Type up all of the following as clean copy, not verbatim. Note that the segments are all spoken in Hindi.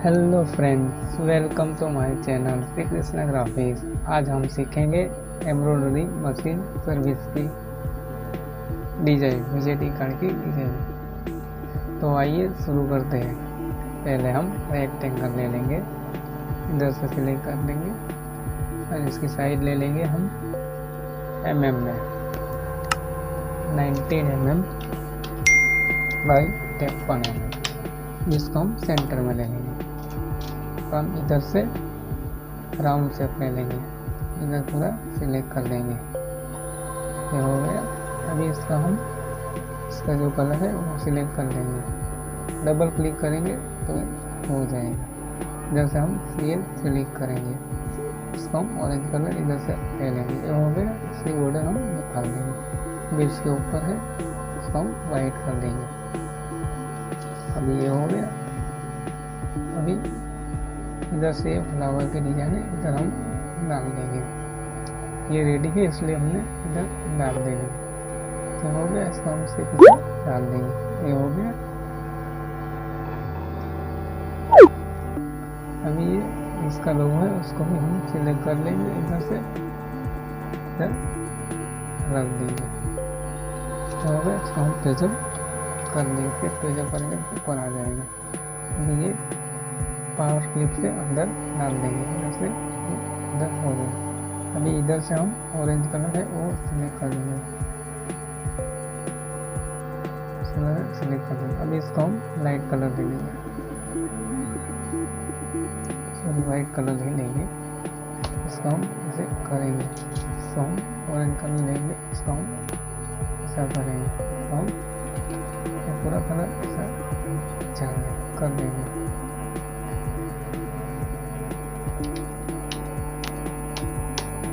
Hello friends, welcome to my channel Shri Krishna graphics. आज हम सीखेंगे एम्ब्रॉयडरी मशीन सर्विस की डिजाइन, विजिटिंग कार्ड की डिजाइन। तो आइए शुरू करते हैं। पहले हम रेक्टेंगल ले लेंगे, इधर से सिलेक्ट कर लेंगे और इसकी साइड ले लेंगे हम mm में 19 mm बाई 53 mm, जिसको हम सेंटर में ले लेंगे। तो हम इधर से राउंड शेप ले लेंगे, इधर पूरा सिलेक्ट कर लेंगे। ये हो गया। अभी इसका जो कलर है वो सिलेक्ट कर लेंगे, डबल क्लिक करेंगे तो हो जाएगा। इधर से हम ये सिलेक्ट करेंगे, इसको हम ऑरेंज कलर इधर से ले लेंगे। ये हो गया। इसकी बॉर्डर हम निकाल देंगे, अभी इसके ऊपर है, इसको हम वाइट कर देंगे। अभी ये हो गया। अभी इधर से फ्लावर के डिजाइन है, इधर हम डाल देंगे। ये रेडी है इसलिए हमने इधर डाल देंगे। तो हो गया। इसको हम सिर्फ डाल देंगे। ये हो गया। अभी ये इसका लोगो है, उसको भी हम सिलेक्ट कर लेंगे, इधर से इधर रख देंगे। तो हो गया। इसको हम पेजअप कर देंगे, फिर पेजअप करेंगे तो ऊपर आ जाएगा। अभी ये पावर क्लिप से अंदर डाल देंगे, जैसे इधर हो गया। अभी इधर से हम ऑरेंज कलर है वो सिलेक्ट कर देंगे, सिलेक्ट कर देंगे। अभी इसको हम लाइट कलर दे देंगे, सॉरी वाइट कलर ही लेंगे। इसको हम ऐसे करेंगे, इसको हम ऑरेंज कलर लेंगे, इसको हम ऐसा करेंगे, तो हम पूरा कलर ऐसा कर देंगे।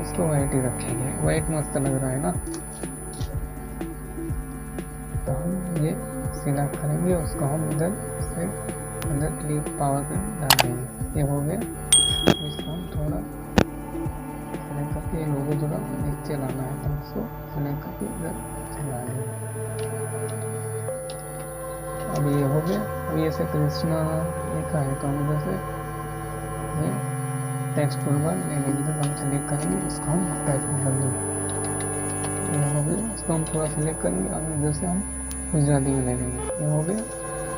इसको वाइट ही रखेंगे, वाइट मस्त लग रहा है ना। तो हम ये सिलेक्ट करेंगे, उसको हम इधर से अंदर क्लिप पावर पे डाल देंगे। ये हो गया। इसको हम थोड़ा सिलेक्ट करके लोगो थोड़ा नीचे लाना है, तो उसको सिलेक्ट करके इधर चला देंगे। अभी ये हो गया। अभी ऐसे कृष्णा लिखा है, तो हम इधर से ये टेक्स्ट टूलबार ले लेंगे, तो हम सिलेक्ट करेंगे, इसको हम टाइपिंग कर देंगे। ये हो गया। इसको हम थोड़ा सिलेक्ट करेंगे, अब इधर से हम गुजराती में ले लेंगे। ये हो गया।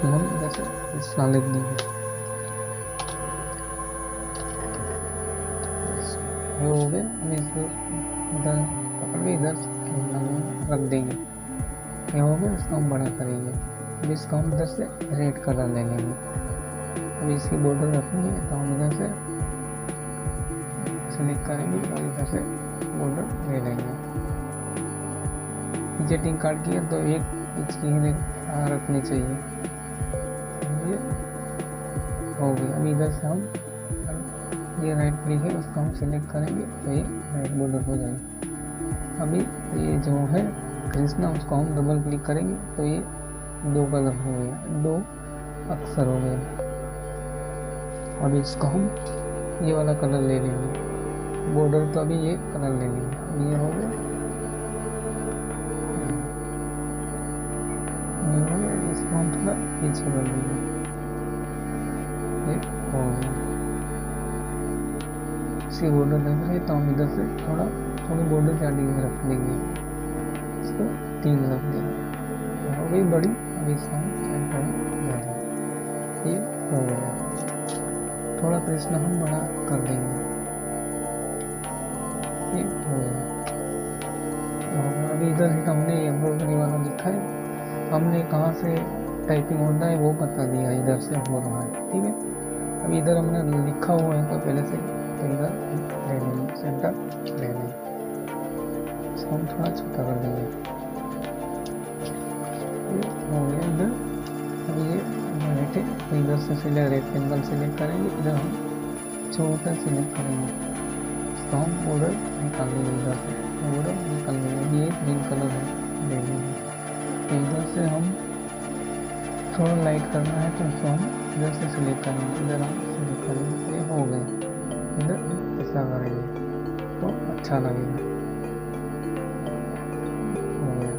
फिर हम इधर से कृष्णा लिख देंगे। ये हो गया। अभी इसको इधर पकड़ के इधर रख देंगे। ये हो गया। इसको हम बड़ा करेंगे। अभी इसको हम इधर से रेड कलर ले लेंगे। अभी इसकी बॉर्डर रखनी है, तो हम इधर से सिलेक्ट करेंगे और इधर से बॉर्डर ले लेंगे। विजिटिंग कार्ड की है तो एक इसकी रखनी चाहिए। ये हो गया। अभी इधर से हम ये राइट क्लिक है, उसको हम सिलेक्ट करेंगे तो ये राइट बॉर्डर हो जाएगी। अभी ये जो है कृष्णा, उसको हम डबल क्लिक करेंगे तो ये दो कलर हो गया, दो अक्षर हो गए। अभी इसको हम ये वाला कलर ले लेंगे, बॉर्डर तो अभी ये कलर ले लेंगे। अभी ये हो गया। इसको हम थोड़ा पीछे कर लेंगे। ये हो गया। इसकी बॉर्डर लग रही है, तो हम इधर से थोड़ी बॉर्डर ज़्यादा रख देंगे, इसको 3 रख देंगे। हो गई बड़ी। अभी इसको हम सेंटर में ले लेंगे। ये हो गया। थोड़ा कृष्णा हम बड़ा कर देंगे। ये हो गया। अभी इधर से हमने एम्ब्रॉयडरी वाला लिखा है, हमने कहाँ से टाइपिंग होता है वो बता दिया, इधर से हो रहा है। ठीक है। अभी इधर हमने लिखा हुआ है तो पहले से, तो इधर ले लेंगे, सेंटर ले लेंगे। इसको हम थोड़ा छोटा कर देंगे। हो गया इधर। अभी ये राइट है, तो इधर से सिलेक्ट रेक्टेंगल सिलेक्ट करेंगे, इधर हम छोटा सिलेक्ट करेंगे, इसको हम बॉर्डर निकाल लेंगे, इधर से बॉर्डर निकाल लेंगे। ये ग्रीन कलर है, ले लेंगे। तो इधर से हम थोड़ा लाइट करना है, तो इसको हम इधर से सिलेक्ट करेंगे, इधर हम सिलेक्ट करेंगे। ये हो गए। इधर ऐसा करेंगे तो अच्छा लगेगा। हो गया।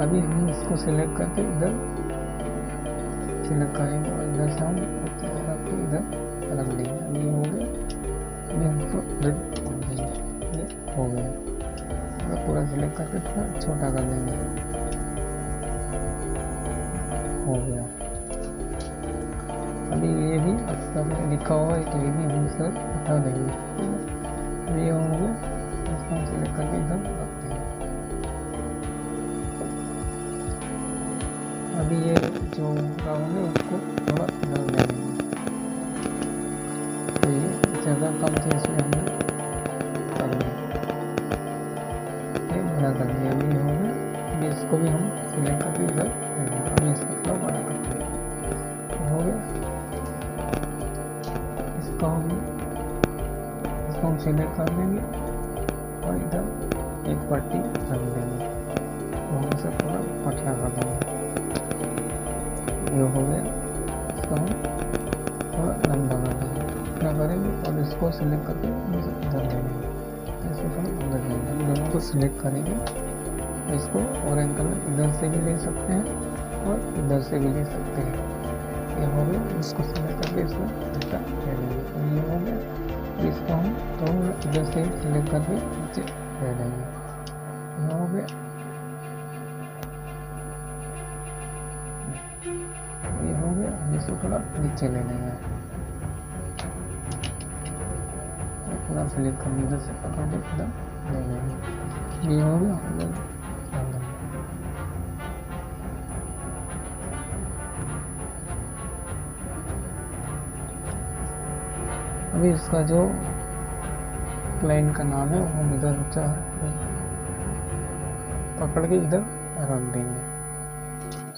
अभी हम इसको सिलेक्ट करके इधर सिलेक्ट करेंगे और इधर से हम करके इधर रख देंगे। अभी ये हो गया, अभी हम इसको एडिट कर देंगे, ये हो गया। तो पूरा सिलेक्ट करके थोड़ा छोटा कर देंगे, हो गया। अभी ये भी अक्सर लिखा हुआ है तो ये भी हम सर हटा देंगे। अभी ये हो गया, इसको हम सिलेक्ट करके इधर रख देंगे। अभी ये जो राउंड है उसको थोड़ा इधर ले लेंगे, तो ये जगह कम थी इसलिए हमने कर लिया, ये बड़ा कर लिया। अभी हो गया, अभी इसको भी हम सिलेक्ट करके इधर लेंगे। अभी इसको थोड़ा बड़ा करते हैं, हो गया। इसको हम सिलेक्ट कर लेंगे और इधर एक पट्टी रख देंगे, वहाँ से थोड़ा पतला कर देंगे, ये हो गया। इसको हम थोड़ा लंबा कर देंगे, इतना करेंगे और इसको सिलेक्ट करके इधर ले लेंगे, इसको थोड़ा अंदर लेंगे। दोनों को सिलेक्ट करेंगे, इसको ऑरेंज कलर इधर से भी ले सकते हैं और इधर से भी ले सकते हैं, ये हो गया। इसको सिलेक्ट करके इसमें ऐसा ले लेंगे, ये हो गया। इसको हम थोड़ा इधर से सिलेक्ट करके नीचे ले लेंगे, ये हो गया, ये हो गया। इसको थोड़ा नीचे ले लेंगे, पूरा सिलेक्ट करके इधर से पकड़ के इधर ले लेंगे, ये हो गया। अभी इसका जो क्लाइंट का नाम है हम इधर पकड़ के इधर रख देंगे,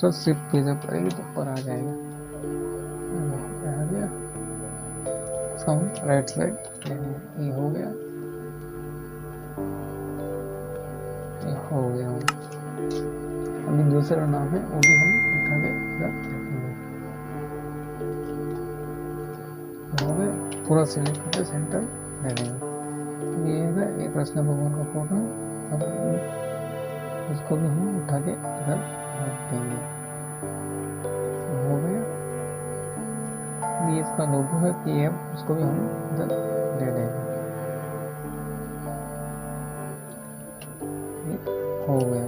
तो शिफ्ट पे जब करेंगे तो ऊपर आ जाएगा, आ गया। इसका हम राइट साइड लेंगे, ये हो गया, ये हो गया। अभी दूसरा नाम है वो भी हम उठा के इधर रखेंगे, हो गया। पूरा सिलेक्ट करके सेंटर ले लेंगे। ये है एक कृष्ण भगवान का फोटो, और उसको भी हम उठा के इधर रख देंगे, हो गया। ये इसका लोगो है PM, उसको भी हम इधर ले लेंगे, ये हो गया।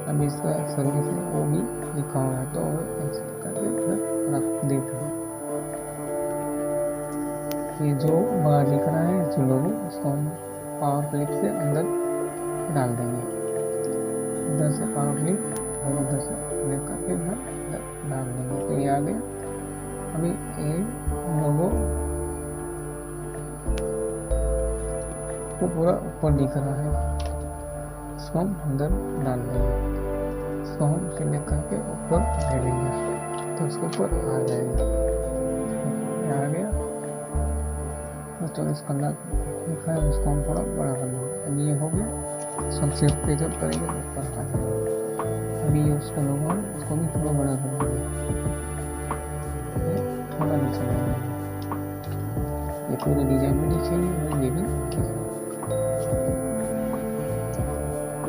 अभी इसका सर्विस है वो भी लिखा हुआ है, तो ऐसे करके इधर रख देते हैं। ये जो बाहर दिख रहा है जो लोगो, उसको हम पावर क्लिप से अंदर डाल देंगे, इधर से पावर क्लिप और उधर से क्लिक करके इधर डाल देंगे, तो ये आ गया। अभी ये लोगो को पूरा ऊपर दिख रहा है, इसको हम अंदर डाल देंगे, इसको हम सिलेक्ट करके ऊपर ले लेंगे, तो इसको ऊपर आ जाएगा, आ गया। 24 घंटा लिखा है, उसको हम थोड़ा बड़ा कर लेंगे। अभी ये हो गया, सबसे पे जब करेंगे तो ऊपर आ जाएगा। अभी ये उसका लोगो है, उसको भी थोड़ा बड़ा कर लेंगे, थोड़ा नीचे लेंगे, ये पूरे डिजाइन में दिखेंगे और ये भी दिखेगा।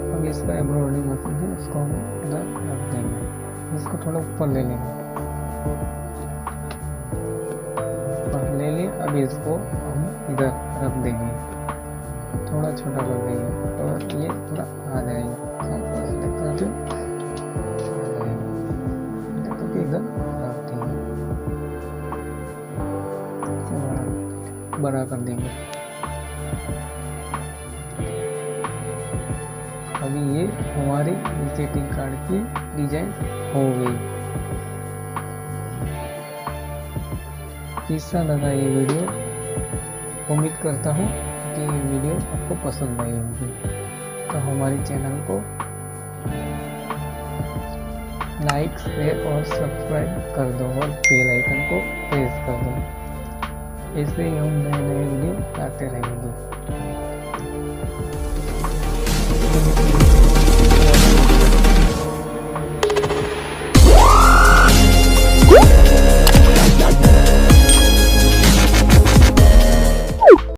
अभी इसका एम्ब्रॉयडरी मशीन है, उसको हम इधर रख देंगे, इसको थोड़ा ऊपर ले लेंगे, ले लें। अभी इसको हम इधर रख देंगे, थोड़ा छोटा कर देंगे और ये थोड़ा आ जाएगा, इधर रख देंगे, बड़ा कर देंगे। अभी ये हमारी विजिटिंग कार्ड की डिजाइन हो गई। कैसा लगा ये वीडियो? उम्मीद करता हूँ कि ये वीडियो आपको पसंद आई होगी, तो हमारे चैनल को लाइक, शेयर और सब्सक्राइब कर दो और बेल आइकन को प्रेस कर दो, इससे हम नए नए वीडियो लाते रहेंगे।